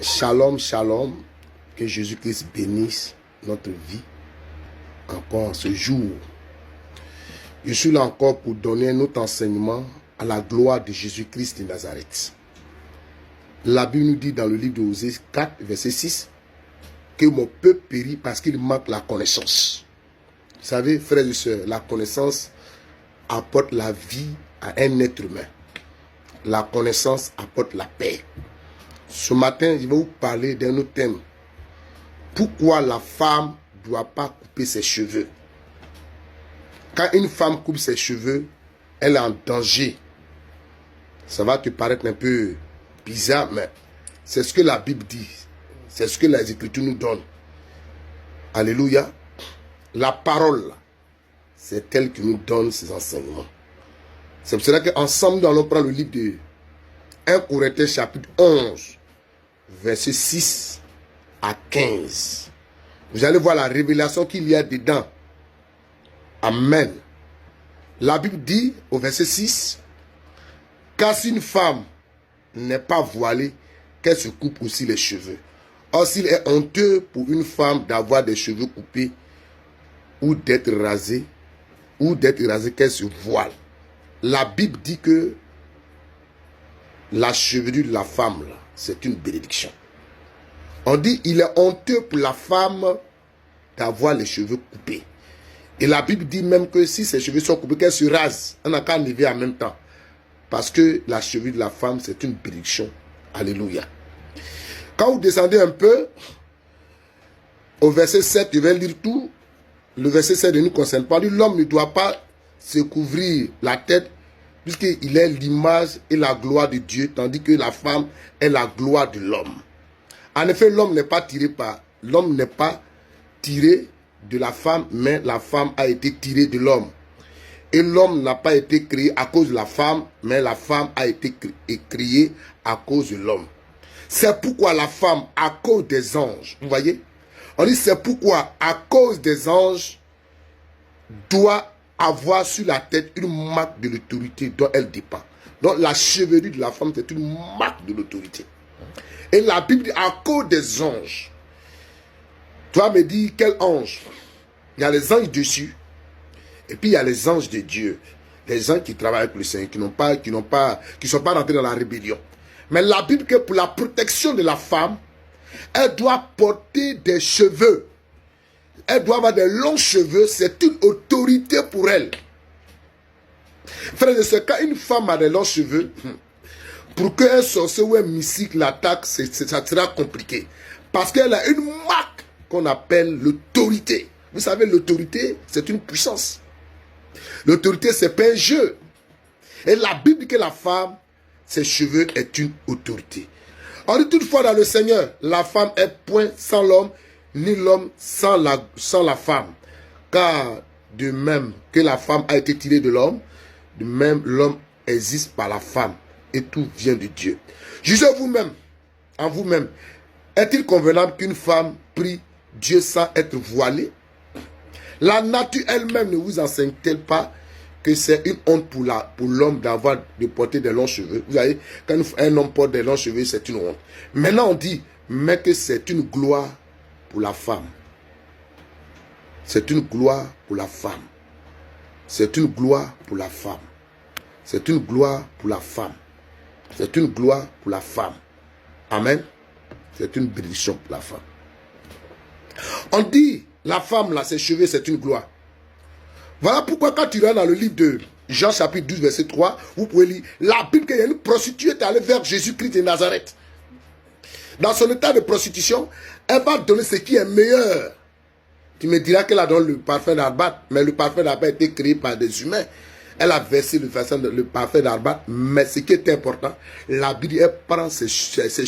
Shalom, shalom. Que Jésus-Christ bénisse notre vie encore en ce jour. Je suis là encore pour donner un autre enseignement à la gloire de Jésus-Christ de Nazareth. La Bible nous dit dans le livre de Osée 4, verset 6, que mon peuple périt parce qu'il manque la connaissance. Vous savez, frères et sœurs, la connaissance apporte la vie à un être humain. La connaissance apporte la paix. Ce matin, je vais vous parler d'un autre thème. Pourquoi la femme ne doit pas couper ses cheveux? Quand une femme coupe ses cheveux, elle est en danger. Ça va te paraître un peu bizarre, mais c'est ce que la Bible dit. C'est ce que les Écritures nous donnent. Alléluia. La parole, c'est elle qui nous donne ces enseignements. C'est pour cela qu'ensemble, nous allons prendre le livre de 1 Corinthiens chapitre 11, verset 6 à 15. Vous allez voir la révélation qu'il y a dedans. Amen. La Bible dit au verset 6, car si une femme n'est pas voilée, qu'elle se coupe aussi les cheveux. Or, s'il est honteux pour une femme d'avoir des cheveux coupés ou d'être rasée, qu'elle se voile. La Bible dit que la chevelure de la femme, c'est une bénédiction. On dit il est honteux pour la femme d'avoir les cheveux coupés. Et la Bible dit même que si ses cheveux sont coupés, qu'elle se rase. On n'a qu'à enlever en même temps. Parce que la chevelure de la femme, c'est une bénédiction. Alléluia. Quand vous descendez un peu, au verset 7, je vais lire tout. Le verset 7 ne nous concerne pas. L'homme ne doit pas se couvrir la tête, puisqu'il est l'image et la gloire de Dieu, tandis que la femme est la gloire de l'homme. En effet, l'homme n'est pas tiré de la femme, mais la femme a été tirée de l'homme. Et l'homme n'a pas été créé à cause de la femme, mais la femme a été créée à cause de l'homme. C'est pourquoi la femme, à cause des anges, vous voyez, on dit c'est pourquoi, à cause des anges, doit avoir sur la tête une marque de l'autorité dont elle dépend. Donc la chevelure de la femme, c'est une marque de l'autorité. Et la Bible dit à cause des anges. Tu vas me dire quel ange? Il y a les anges dessus. Et puis il y a les anges de Dieu. Les gens qui travaillent avec le Seigneur, qui ne sont pas rentrés dans la rébellion. Mais la Bible dit que pour la protection de la femme, elle doit porter des cheveux. Elle doit avoir des longs cheveux. C'est une autorité pour elle. Frère de ce quand une femme a des longs cheveux, pour qu'un sorcier ou un mystique l'attaque, ça sera compliqué. Parce qu'elle a une marque qu'on appelle l'autorité. Vous savez, l'autorité, c'est une puissance. L'autorité, c'est pas un jeu. Et la Bible dit que la femme, ses cheveux est une autorité. On dit toutefois dans le Seigneur, la femme est point sans l'homme, ni l'homme sans la femme. Car de même que la femme a été tirée de l'homme, de même l'homme existe par la femme. Et tout vient de Dieu. Jugez vous-même, en vous-même. Est-il convenable qu'une femme prie Dieu sans être voilée? La nature elle-même ne vous enseigne-t-elle pas que c'est une honte pour l'homme de porter des longs cheveux? Vous voyez, quand un homme porte des longs cheveux, c'est une honte. Maintenant on dit, mais que c'est une gloire pour la femme. C'est une gloire pour la femme. C'est une gloire pour la femme. C'est une gloire pour la femme. C'est une gloire pour la femme. Amen. C'est une bénédiction pour la femme. On dit, la femme là, ses cheveux, c'est une gloire. Voilà pourquoi quand tu vas dans le livre de Jean chapitre 12, verset 3, vous pouvez lire, la Bible qu'il y a une prostituée qui est allée vers Jésus-Christ de Nazareth. Dans son état de prostitution, elle va donner ce qui est meilleur. Tu me diras qu'elle a donné le parfum d'Arbat, mais le parfum d'Arbat a été créé par des humains. Elle a versé le parfum d'Arbat, mais ce qui est important, la Bible, elle prend ses